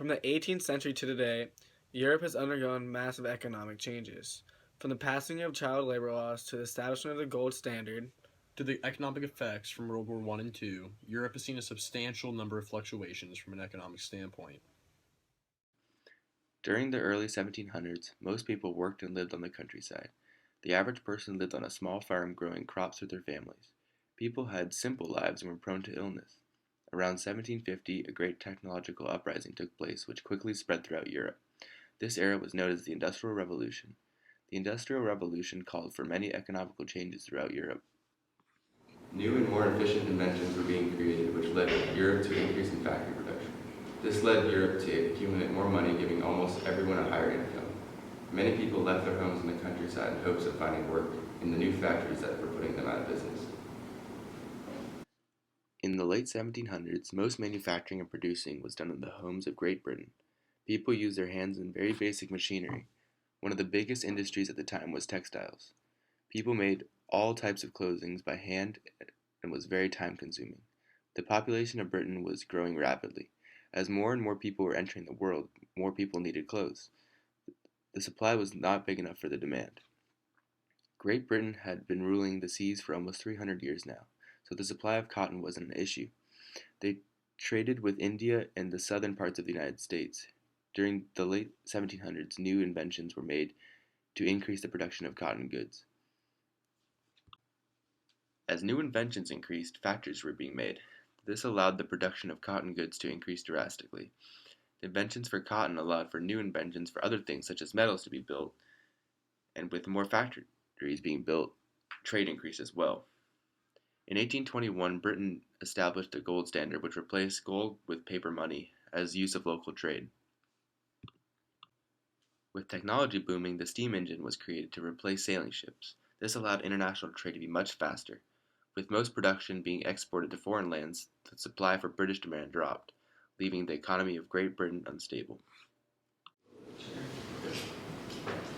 From the 18th century to today, Europe has undergone massive economic changes. From the passing of child labor laws to the establishment of the gold standard, To the economic effects from World War I and II, Europe has seen a substantial number of fluctuations from an economic standpoint. During the early 1700s, most people worked and lived on the countryside. The average person lived on a small farm growing crops with their families. People had simple lives and were prone to illness. Around 1750, a great technological uprising took place, which quickly spread throughout Europe. This era was known as the Industrial Revolution. The Industrial Revolution called for many economical changes throughout Europe. New and more efficient inventions were being created, which led Europe to an increase in factory production. This led Europe to accumulate more money, giving almost everyone a higher income. Many people left their homes in the countryside in hopes of finding work in the new factories that were putting them out of business. In the late 1700s, most manufacturing and producing was done in the homes of Great Britain. People used their hands in very basic machinery. One of the biggest industries at the time was textiles. People made all types of clothing by hand and was very time consuming. The population of Britain was growing rapidly. As more and more people were entering the world, more people needed clothes. The supply was not big enough for the demand. Great Britain had been ruling the seas for almost 300 years now, so the supply of cotton wasn't an issue. They traded with India and the southern parts of the United States. During the late 1700s, new inventions were made to increase the production of cotton goods. As new inventions increased, factories were being made. This allowed the production of cotton goods to increase drastically. The inventions for cotton allowed for new inventions for other things such as metals to be built, and with more factories being built, trade increased as well. In 1821, Britain established a gold standard which replaced gold with paper money as use of local trade. With technology booming, the steam engine was created to replace sailing ships. This allowed international trade to be much faster. With most production being exported to foreign lands, the supply for British demand dropped, leaving the economy of Great Britain unstable.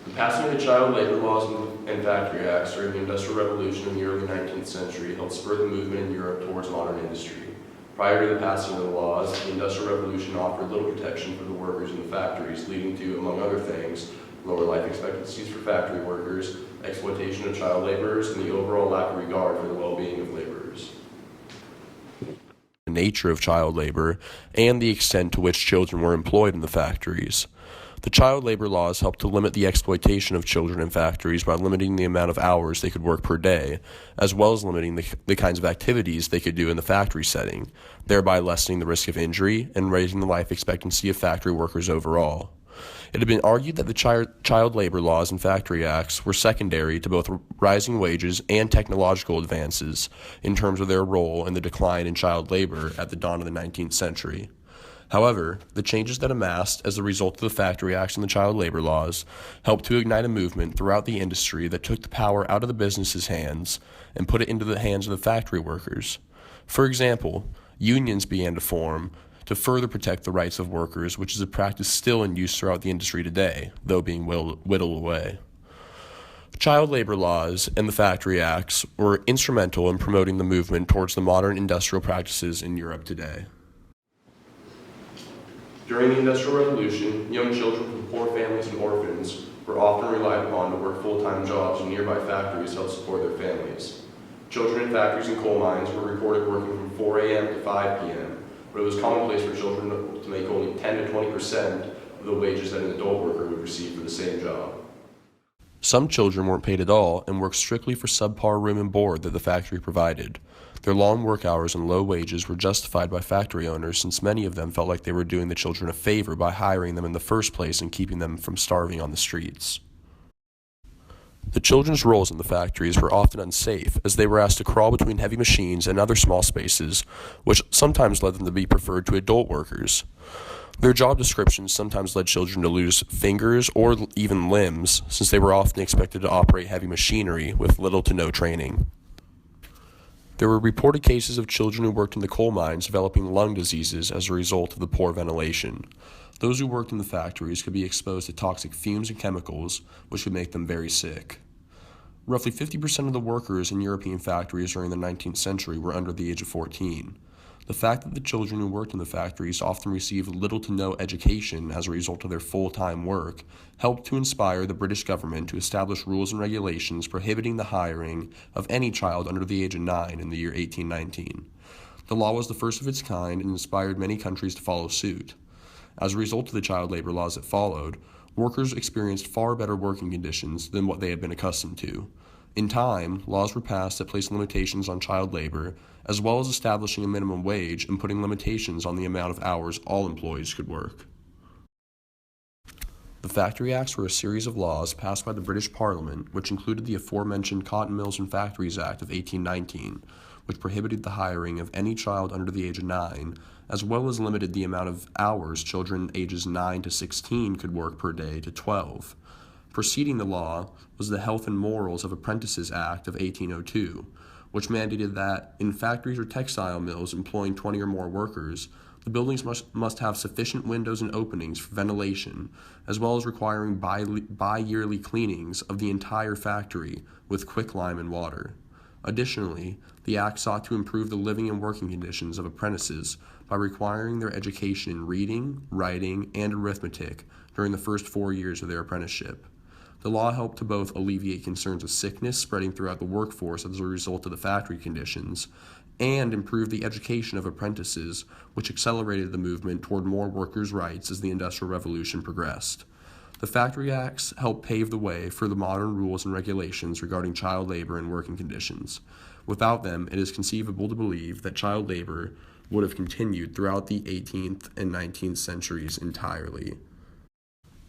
The passing of the child labor laws and factory acts during the Industrial Revolution in the early 19th century helped spur the movement in Europe towards modern industry. Prior to the passing of the laws, the Industrial Revolution offered little protection for the workers in the factories, leading to, among other things, lower life expectancies for factory workers, exploitation of child laborers, and the overall lack of regard for the well-being of laborers. The nature of child labor and the extent to which children were employed in the factories. The child labor laws helped to limit the exploitation of children in factories by limiting the amount of hours they could work per day, as well as limiting the kinds of activities they could do in the factory setting, thereby lessening the risk of injury and raising the life expectancy of factory workers overall. It had been argued that the child labor laws and factory acts were secondary to both rising wages and technological advances in terms of their role in the decline in child labor at the dawn of the 19th century. However, the changes that amassed as a result of the factory acts and the child labor laws helped to ignite a movement throughout the industry that took the power out of the business's hands and put it into the hands of the factory workers. For example, unions began to form to further protect the rights of workers, which is a practice still in use throughout the industry today, though being whittled away. Child labor laws and the factory acts were instrumental in promoting the movement towards the modern industrial practices in Europe today. During the Industrial Revolution, young children from poor families and orphans were often relied upon to work full-time jobs in nearby factories to help support their families. Children in factories and coal mines were reported working from 4 a.m. to 5 p.m., but it was commonplace for children to make only 10 to 20% of the wages that an adult worker would receive for the same job. Some children weren't paid at all and worked strictly for subpar room and board that the factory provided. Their long work hours and low wages were justified by factory owners since many of them felt like they were doing the children a favor by hiring them in the first place and keeping them from starving on the streets. The children's roles in the factories were often unsafe, as they were asked to crawl between heavy machines and other small spaces, which sometimes led them to be preferred to adult workers. Their job descriptions sometimes led children to lose fingers or even limbs, since they were often expected to operate heavy machinery with little to no training. There were reported cases of children who worked in the coal mines developing lung diseases as a result of the poor ventilation. Those who worked in the factories could be exposed to toxic fumes and chemicals, which would make them very sick. Roughly 50% of the workers in European factories during the 19th century were under the age of 14. The fact that the children who worked in the factories often received little to no education as a result of their full-time work helped to inspire the British government to establish rules and regulations prohibiting the hiring of any child under the age of 9 in the year 1819. The law was the first of its kind and inspired many countries to follow suit. As a result of the child labor laws that followed, workers experienced far better working conditions than what they had been accustomed to. In time, laws were passed that placed limitations on child labor, as well as establishing a minimum wage and putting limitations on the amount of hours all employees could work. The Factory Acts were a series of laws passed by the British Parliament, which included the aforementioned Cotton Mills and Factories Act of 1819, which prohibited the hiring of any child under the age of 9, as well as limited the amount of hours children ages 9 to 16 could work per day to 12. Preceding the law was the Health and Morals of Apprentices Act of 1802, which mandated that in factories or textile mills employing 20 or more workers, the buildings must have sufficient windows and openings for ventilation, as well as requiring bi-yearly cleanings of the entire factory with quicklime and water. Additionally, the Act sought to improve the living and working conditions of apprentices by requiring their education in reading, writing, and arithmetic during the first 4 years of their apprenticeship. The law helped to both alleviate concerns of sickness spreading throughout the workforce as a result of the factory conditions, and improve the education of apprentices, which accelerated the movement toward more workers' rights as the Industrial Revolution progressed. The Factory Acts helped pave the way for the modern rules and regulations regarding child labor and working conditions. Without them, it is conceivable to believe that child labor would have continued throughout the 18th and 19th centuries entirely.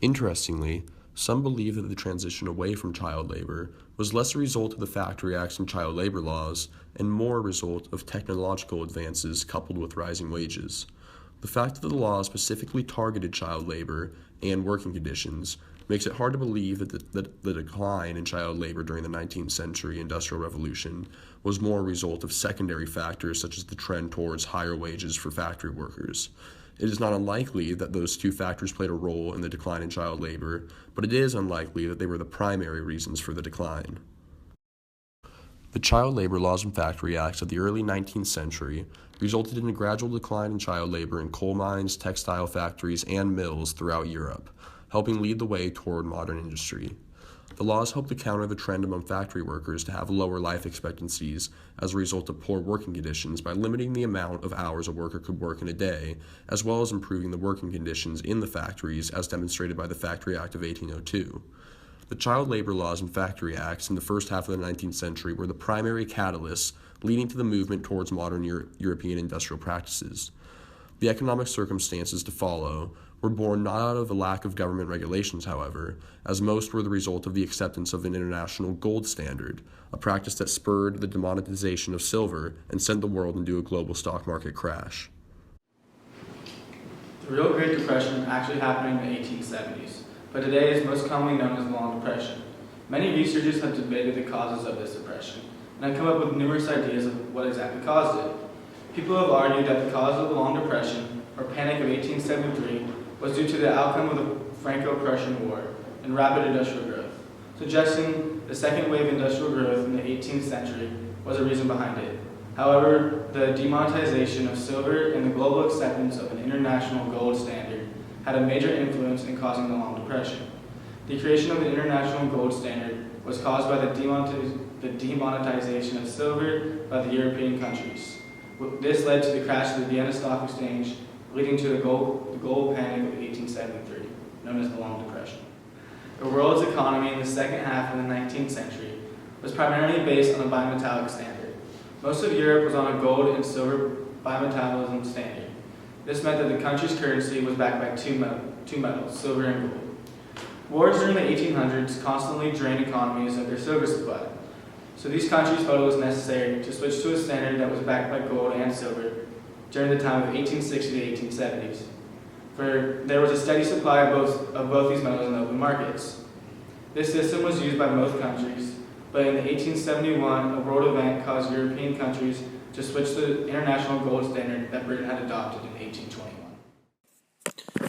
Interestingly, some believe that the transition away from child labor was less a result of the Factory Acts and child labor laws and more a result of technological advances coupled with rising wages. The fact that the law specifically targeted child labor and working conditions makes it hard to believe that the decline in child labor during the 19th century Industrial Revolution was more a result of secondary factors such as the trend towards higher wages for factory workers. It is not unlikely that those two factors played a role in the decline in child labor, but it is unlikely that they were the primary reasons for the decline. The child labor laws and factory acts of the early 19th century resulted in a gradual decline in child labor in coal mines, textile factories, and mills throughout Europe, helping lead the way toward modern industry. The laws helped to counter the trend among factory workers to have lower life expectancies as a result of poor working conditions by limiting the amount of hours a worker could work in a day, as well as improving the working conditions in the factories as demonstrated by the Factory Act of 1802. The child labor laws and factory acts in the first half of the 19th century were the primary catalysts leading to the movement towards modern European industrial practices. The economic circumstances to follow were born not out of a lack of government regulations, however, as most were the result of the acceptance of an international gold standard, a practice that spurred the demonetization of silver and sent the world into a global stock market crash. The real Great Depression actually happened in the 1870s, but today is most commonly known as the Long Depression. Many researchers have debated the causes of this depression, and have come up with numerous ideas of what exactly caused it. People have argued that the cause of the Long Depression, or Panic of 1873, was due to the outcome of the Franco-Prussian War and rapid industrial growth, suggesting the second wave of industrial growth in the 18th century was a reason behind it. However, the demonetization of silver and the global acceptance of an international gold standard had a major influence in causing the Long Depression. The creation of the international gold standard was caused by the demonetization of silver by the European countries. This led to the crash of the Vienna Stock Exchange, leading to the gold panic of 1873, known as the Long Depression. The world's economy in the second half of the 19th century was primarily based on the bimetallic standard. Most of Europe was on a gold and silver bimetallism standard. This meant that the country's currency was backed by two metals, silver and gold. Wars during the 1800s constantly drained economies of their silver supply, so these countries felt it was necessary to switch to a standard that was backed by gold and silver during the time of 1860 to 1870s, for there was a steady supply of both these metals in open markets. This system was used by most countries, but in 1871, a world event caused European countries to switch to the international gold standard that Britain had adopted in 1821.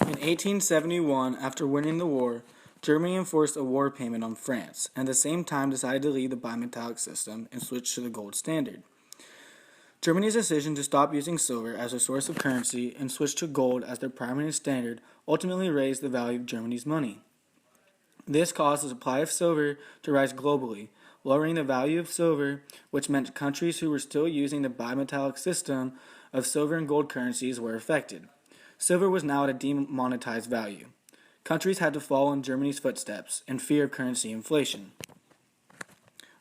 In 1871, after winning the war, Germany enforced a war payment on France, and at the same time decided to leave the bimetallic system and switch to the gold standard. Germany's decision to stop using silver as a source of currency and switch to gold as their primary standard ultimately raised the value of Germany's money. This caused the supply of silver to rise globally, lowering the value of silver, which meant countries who were still using the bimetallic system of silver and gold currencies were affected. Silver was now at a demonetized value. Countries had to follow in Germany's footsteps in fear of currency inflation.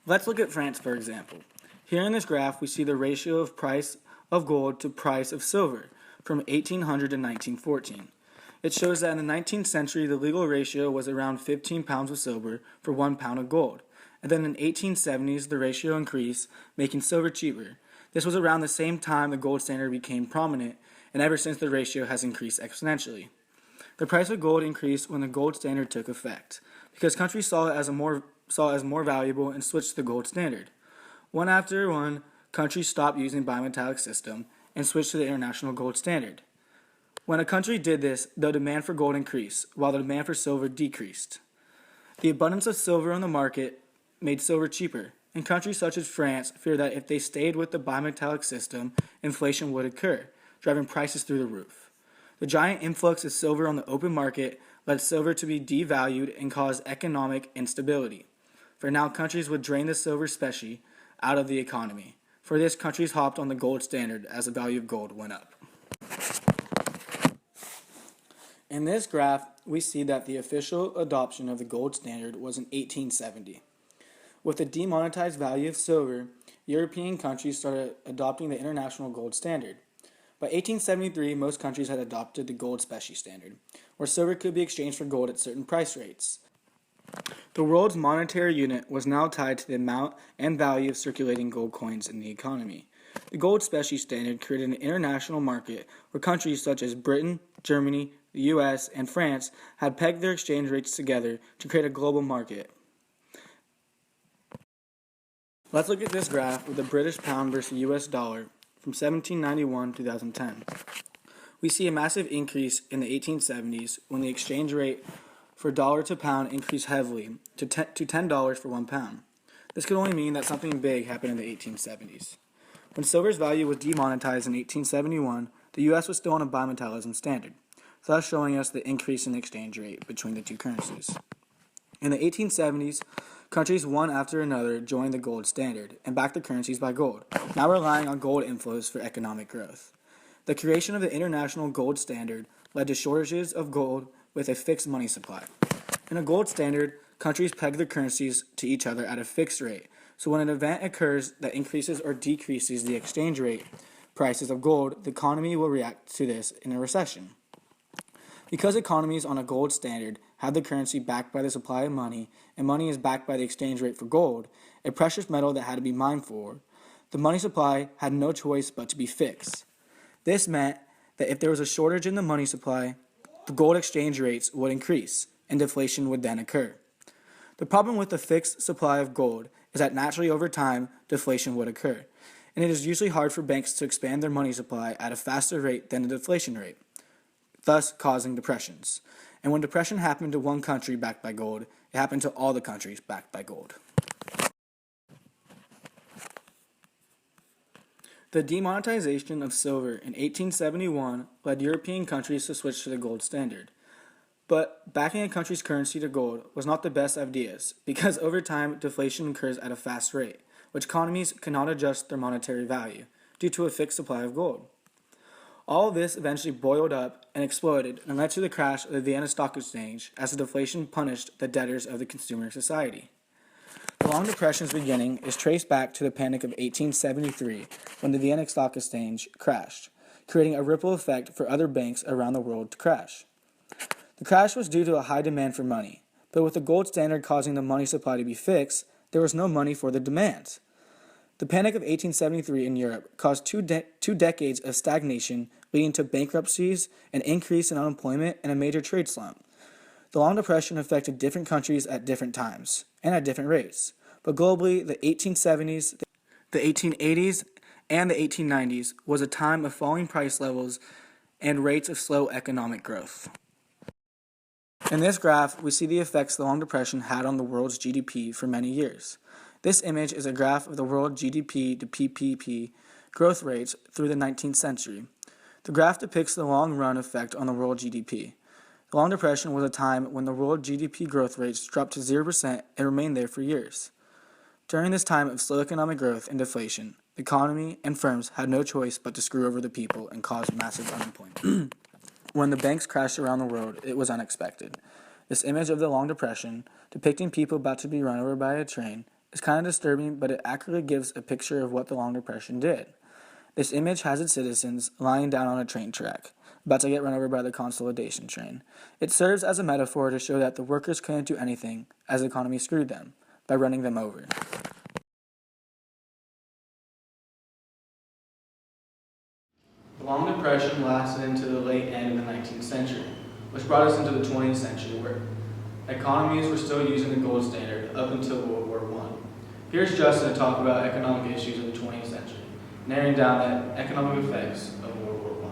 Let's look at France, for example. Here in this graph, we see the ratio of price of gold to price of silver from 1800 to 1914. It shows that in the 19th century, the legal ratio was around 15 pounds of silver for 1 pound of gold. And then in the 1870s, the ratio increased, making silver cheaper. This was around the same time the gold standard became prominent, and ever since the ratio has increased exponentially. The price of gold increased when the gold standard took effect, because countries saw it as more valuable and switched to the gold standard. One after one, countries stopped using the bimetallic system and switched to the international gold standard. When a country did this, the demand for gold increased, while the demand for silver decreased. The abundance of silver on the market made silver cheaper, and countries such as France feared that if they stayed with the bimetallic system, inflation would occur, driving prices through the roof. The giant influx of silver on the open market led silver to be devalued and caused economic instability. For now, countries would drain the silver specie out of the economy. For this, countries hopped on the gold standard as the value of gold went up. In this graph, we see that the official adoption of the gold standard was in 1870. With the demonetized value of silver, European countries started adopting the international gold standard. By 1873, most countries had adopted the gold specie standard, where silver could be exchanged for gold at certain price rates. The world's monetary unit was now tied to the amount and value of circulating gold coins in the economy. The gold specie standard created an international market where countries such as Britain, Germany, the US, and France had pegged their exchange rates together to create a global market. Let's look at this graph with the British pound versus the US dollar from 1791 to 2010. We see a massive increase in the 1870s when the exchange rate for dollar to pound increased heavily to $10 for 1 pound. This could only mean that something big happened in the 1870s. When silver's value was demonetized in 1871, the US was still on a bimetallism standard, thus showing us the increase in the exchange rate between the two currencies. In the 1870s, countries one after another joined the gold standard and backed the currencies by gold, now relying on gold inflows for economic growth. The creation of the international gold standard led to shortages of gold with a fixed money supply. In a gold standard, countries peg their currencies to each other at a fixed rate, so when an event occurs that increases or decreases the exchange rate prices of gold, the economy will react to this in a recession. Because economies on a gold standard have the currency backed by the supply of money, and money is backed by the exchange rate for gold, a precious metal that had to be mined for, the money supply had no choice but to be fixed. This meant that if there was a shortage in the money supply, the gold exchange rates would increase, and deflation would then occur. The problem with the fixed supply of gold is that naturally over time, deflation would occur, and it is usually hard for banks to expand their money supply at a faster rate than the deflation rate, thus causing depressions. And when depression happened to one country backed by gold, it happened to all the countries backed by gold. The demonetization of silver in 1871 led European countries to switch to the gold standard. But backing a country's currency to gold was not the best of ideas, because over time deflation occurs at a fast rate, which economies cannot adjust their monetary value due to a fixed supply of gold. All of this eventually boiled up and exploded and led to the crash of the Vienna Stock Exchange as the deflation punished the debtors of the consumer society. The Long Depression's beginning is traced back to the Panic of 1873 when the Vienna Stock Exchange crashed, creating a ripple effect for other banks around the world to crash. The crash was due to a high demand for money, but with the gold standard causing the money supply to be fixed, there was no money for the demand. The Panic of 1873 in Europe caused two decades of stagnation, leading to bankruptcies, an increase in unemployment, and a major trade slump. The Long Depression affected different countries at different times, and at different rates. But globally, the 1870s, the 1880s, and the 1890s was a time of falling price levels and rates of slow economic growth. In this graph, we see the effects the Long Depression had on the world's GDP for many years. This image is a graph of the world GDP to PPP growth rates through the 19th century. The graph depicts the long-run effect on the world GDP. The Long Depression was a time when the world GDP growth rates dropped to 0% and remained there for years. During this time of slow economic growth and deflation, the economy and firms had no choice but to screw over the people and cause massive unemployment. When the banks crashed around the world, it was unexpected. This image of the Long Depression, depicting people about to be run over by a train, is kind of disturbing, but it accurately gives a picture of what the Long Depression did. This image has its citizens lying down on a train track, about to get run over by the consolidation train. It serves as a metaphor to show that the workers couldn't do anything as the economy screwed them by running them over. The Long Depression lasted into the late end of the 19th century, which brought us into the 20th century where economies were still using the gold standard up until World War I. Here's Justin to talk about economic issues of the 20th century, narrowing down the economic effects of World War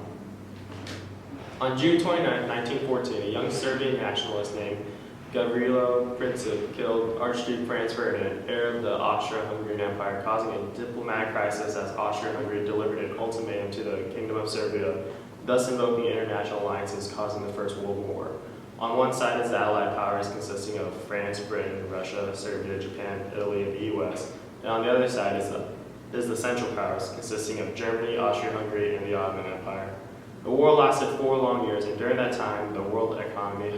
I. On June 29, 1914, a young Serbian nationalist named Gavrilo Princip killed Archduke Franz Ferdinand, heir of the Austro-Hungarian Empire, causing a diplomatic crisis as Austria-Hungary delivered an ultimatum to the Kingdom of Serbia, thus invoking international alliances, causing the First World War. On one side is the Allied powers consisting of France, Britain, Russia, Serbia, Japan, Italy, and the U.S., and on the other side is the Central Powers consisting of Germany, Austria-Hungary, and the Ottoman Empire. The war lasted 4 long years, and during that time, the world economy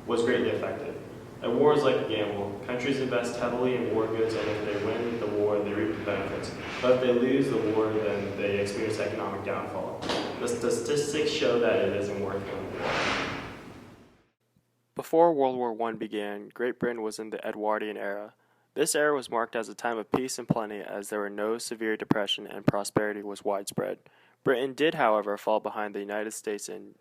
was greatly affected. A war is like a gamble. Countries invest heavily in war goods, and if they win the war, they reap the benefits. But if they lose the war, then they experience economic downfall. The statistics show that it isn't worth winning the war. Before World War I began, Great Britain was in the Edwardian era. This era was marked as a time of peace and plenty, as there were no severe depression and prosperity was widespread. Britain did, however, fall behind the United States and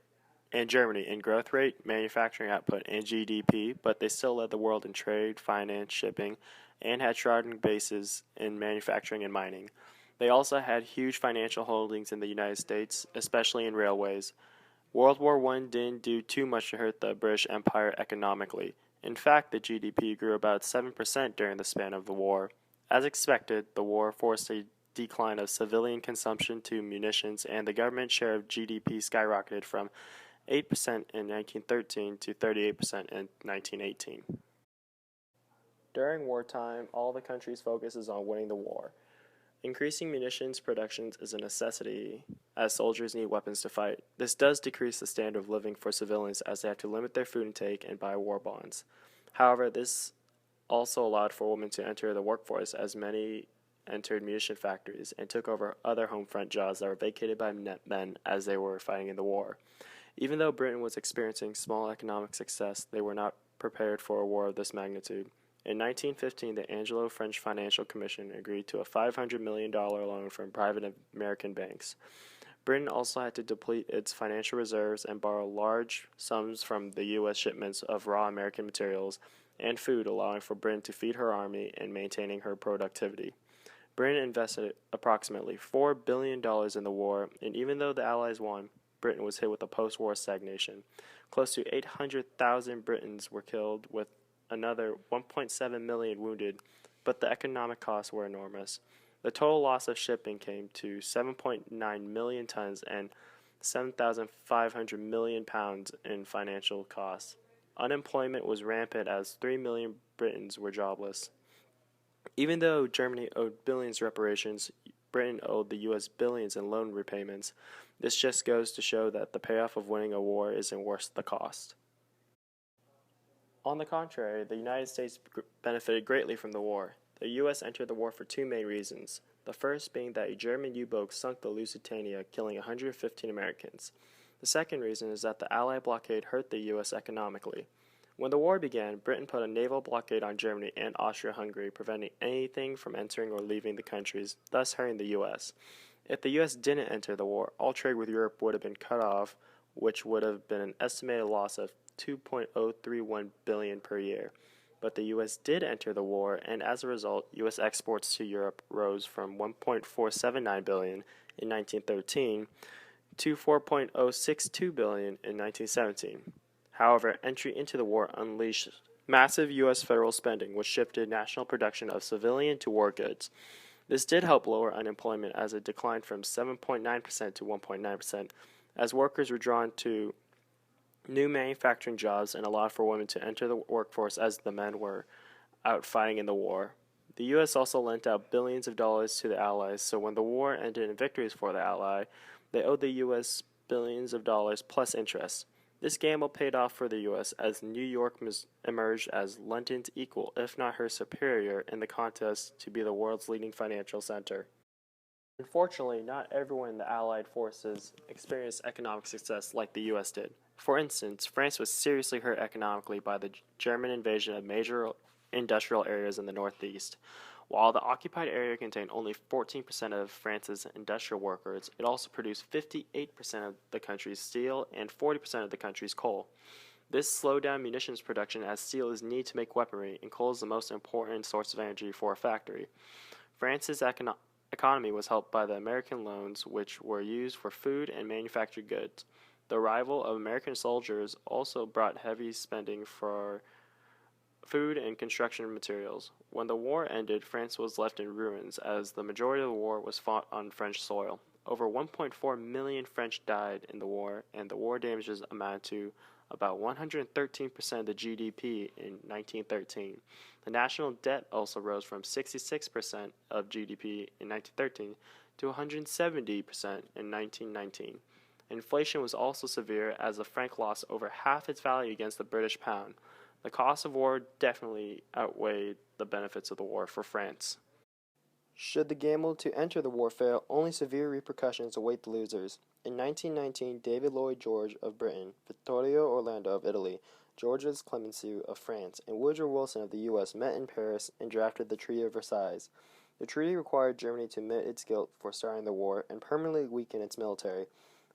Germany in growth rate, manufacturing output, and GDP, but they still led the world in trade, finance, shipping, and had strong bases in manufacturing and mining. They also had huge financial holdings in the United States, especially in railways. World War I didn't do too much to hurt the British Empire economically. In fact, the GDP grew about 7% during the span of the war. As expected, the war forced a decline of civilian consumption to munitions, and the government share of GDP skyrocketed from 8% in 1913 to 38% in 1918. During wartime, all the country's focus is on winning the war. Increasing munitions production is a necessity, as soldiers need weapons to fight. This does decrease the standard of living for civilians, as they have to limit their food intake and buy war bonds. However, this also allowed for women to enter the workforce, as many entered munition factories and took over other home front jobs that were vacated by men as they were fighting in the war. Even though Britain was experiencing small economic success, they were not prepared for a war of this magnitude. In 1915, the Anglo-French Financial Commission agreed to a $500 million loan from private American banks. Britain also had to deplete its financial reserves and borrow large sums from the U.S. shipments of raw American materials and food, allowing for Britain to feed her army and maintaining her productivity. Britain invested approximately $4 billion in the war, and even though the Allies won, Britain was hit with a post-war stagnation. Close to 800,000 Britons were killed, with another 1.7 million wounded, but the economic costs were enormous. The total loss of shipping came to 7.9 million tons and 7,500 million pounds in financial costs. Unemployment was rampant, as 3 million Britons were jobless. Even though Germany owed billions reparations, Britain owed the U.S. billions in loan repayments. This just goes to show that the payoff of winning a war isn't worth the cost. On the contrary, the United States benefited greatly from the war. The U.S. entered the war for 2 main reasons. The first being that a German U-boat sunk the Lusitania, killing 115 Americans. The second reason is that the Allied blockade hurt the U.S. economically. When the war began, Britain put a naval blockade on Germany and Austria-Hungary, preventing anything from entering or leaving the countries, thus hurting the U.S. If the U.S. didn't enter the war, all trade with Europe would have been cut off, which would have been an estimated loss of $2.031 billion per year. But the U.S. did enter the war, and as a result, U.S. exports to Europe rose from $1.479 billion in 1913 to $4.062 billion in 1917. However, entry into the war unleashed massive U.S. federal spending, which shifted national production of civilian to war goods. This did help lower unemployment as it declined from 7.9% to 1.9%, as workers were drawn to new manufacturing jobs and allowed for women to enter the workforce as the men were out fighting in the war. The U.S. also lent out billions of dollars to the Allies, so when the war ended in victories for the Ally, they owed the U.S. billions of dollars plus interest. This gamble paid off for the U.S. as New York emerged as London's equal, if not her superior, in the contest to be the world's leading financial center. Unfortunately, not everyone in the Allied forces experienced economic success like the U.S. did. For instance, France was seriously hurt economically by the German invasion of major industrial areas in the northeast. While the occupied area contained only 14% of France's industrial workers, it also produced 58% of the country's steel and 40% of the country's coal. This slowed down munitions production as steel is needed to make weaponry, and coal is the most important source of energy for a factory. France's economy was helped by the American loans, which were used for food and manufactured goods. The arrival of American soldiers also brought heavy spending for food and construction materials. When the war ended, France was left in ruins as the majority of the war was fought on French soil. Over 1.4 million French died in the war, and the war damages amounted to about 113% of the GDP in 1913. The national debt also rose from 66% of GDP in 1913 to 170% in 1919. Inflation was also severe as the franc lost over half its value against the British pound. The cost of war definitely outweighed the benefits of the war for France. Should the gamble to enter the war fail, only severe repercussions await the losers. In 1919, David Lloyd George of Britain, Vittorio Orlando of Italy, Georges Clemenceau of France, and Woodrow Wilson of the U.S. met in Paris and drafted the Treaty of Versailles. The treaty required Germany to admit its guilt for starting the war and permanently weaken its military.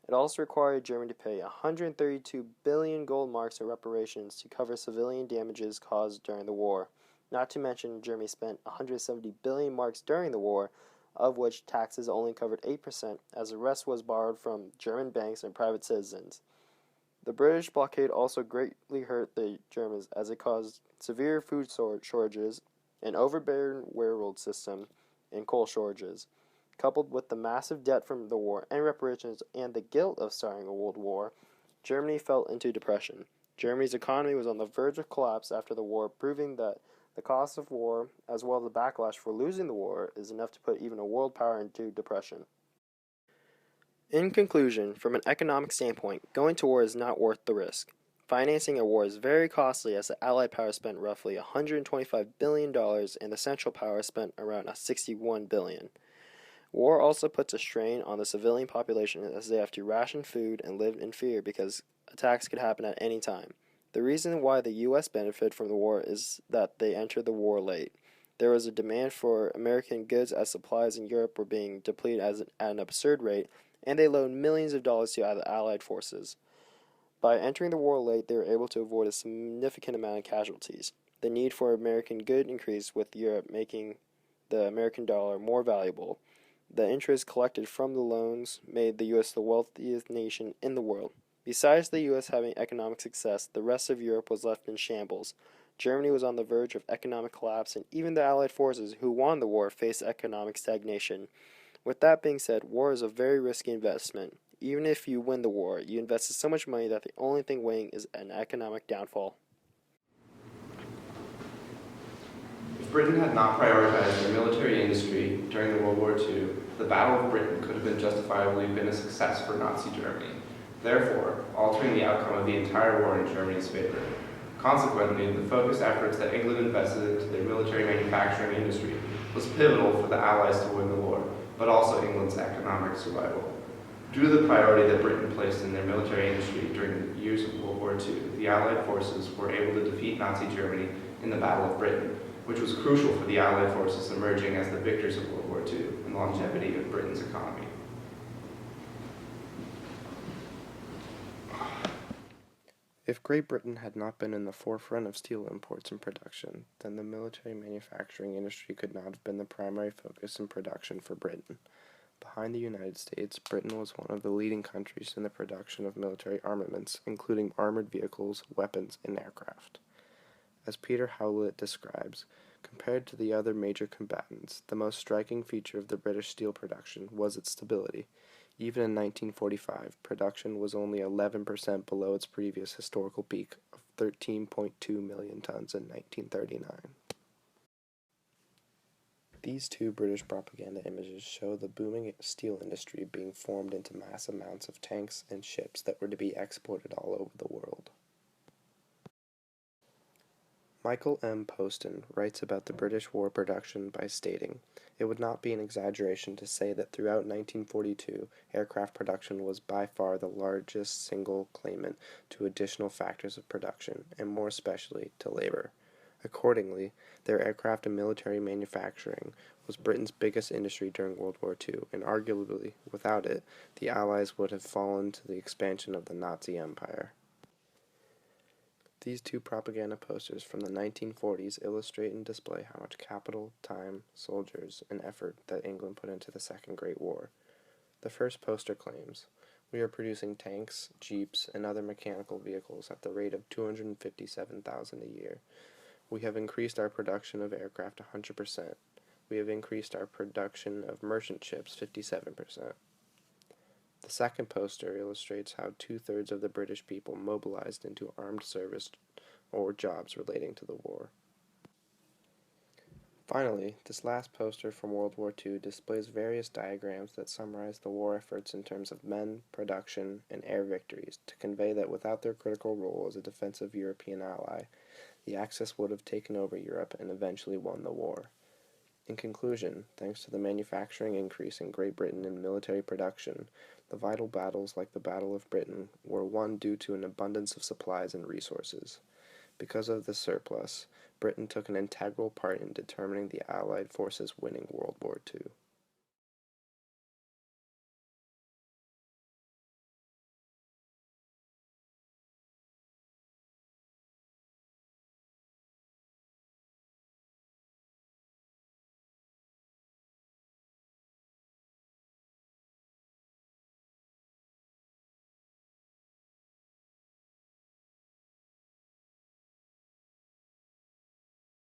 It also required Germany to pay 132 billion gold marks of reparations to cover civilian damages caused during the war. Not to mention, Germany spent 170 billion marks during the war, of which taxes only covered 8%, as the rest was borrowed from German banks and private citizens. The British blockade also greatly hurt the Germans, as it caused severe food shortages, an overbearing railroad system, and coal shortages. Coupled with the massive debt from the war and reparations and the guilt of starting a world war, Germany fell into depression. Germany's economy was on the verge of collapse after the war, proving that the cost of war, as well as the backlash for losing the war, is enough to put even a world power into depression. In conclusion, from an economic standpoint, going to war is not worth the risk. Financing a war is very costly, as the Allied power spent roughly $125 billion and the Central Power spent around $61 billion. War also puts a strain on the civilian population as they have to ration food and live in fear because attacks could happen at any time. The reason why the U.S. benefited from the war is that they entered the war late. There was a demand for American goods as supplies in Europe were being depleted at an absurd rate, and they loaned millions of dollars to the Allied forces. By entering the war late, they were able to avoid a significant amount of casualties. The need for American goods increased, with Europe making the American dollar more valuable. The interest collected from the loans made the U.S. the wealthiest nation in the world. Besides the U.S. having economic success, the rest of Europe was left in shambles. Germany was on the verge of economic collapse, and even the Allied forces who won the war faced economic stagnation. With that being said, war is a very risky investment. Even if you win the war, you invested so much money that the only thing waiting is an economic downfall. If Britain had not prioritized their military industry during the World War II, the Battle of Britain could have justifiably been a success for Nazi Germany, therefore altering the outcome of the entire war in Germany's favor. Consequently, the focused efforts that England invested into their military manufacturing industry was pivotal for the Allies to win the war, but also England's economic survival. Due to the priority that Britain placed in their military industry during the years of World War II, the Allied forces were able to defeat Nazi Germany in the Battle of Britain, which was crucial for the Allied forces emerging as the victors of World War II and longevity of Britain's economy. If Great Britain had not been in the forefront of steel imports and production, then the military manufacturing industry could not have been the primary focus in production for Britain. Behind the United States, Britain was one of the leading countries in the production of military armaments, including armored vehicles, weapons, and aircraft. As Peter Howlett describes, Compared to the other major combatants, the most striking feature of the British steel production was its stability. Even in 1945, production was only 11% below its previous historical peak of 13.2 million tons in 1939. These two British propaganda images show the booming steel industry being formed into mass amounts of tanks and ships that were to be exported all over the world. Michael M. Poston writes about the British war production by stating, "It would not be an exaggeration to say that throughout 1942, aircraft production was by far the largest single claimant to additional factors of production, and more especially to labor. Accordingly, their aircraft and military manufacturing was Britain's biggest industry during World War II, and arguably, without it, the Allies would have fallen to the expansion of the Nazi Empire." These two propaganda posters from the 1940s illustrate and display how much capital, time, soldiers, and effort that England put into the Second Great War. The first poster claims, "We are producing tanks, jeeps, and other mechanical vehicles at the rate of 257,000 a year. We have increased our production of aircraft 100%. We have increased our production of merchant ships 57%. The second poster illustrates how 2/3 of the British people mobilized into armed service or jobs relating to the war. Finally, this last poster from World War II displays various diagrams that summarize the war efforts in terms of men, production, and air victories to convey that without their critical role as a defensive European ally, the Axis would have taken over Europe and eventually won the war. In conclusion, thanks to the manufacturing increase in Great Britain in military production, the vital battles like the Battle of Britain were won due to an abundance of supplies and resources. Because of this surplus, Britain took an integral part in determining the Allied forces winning World War II.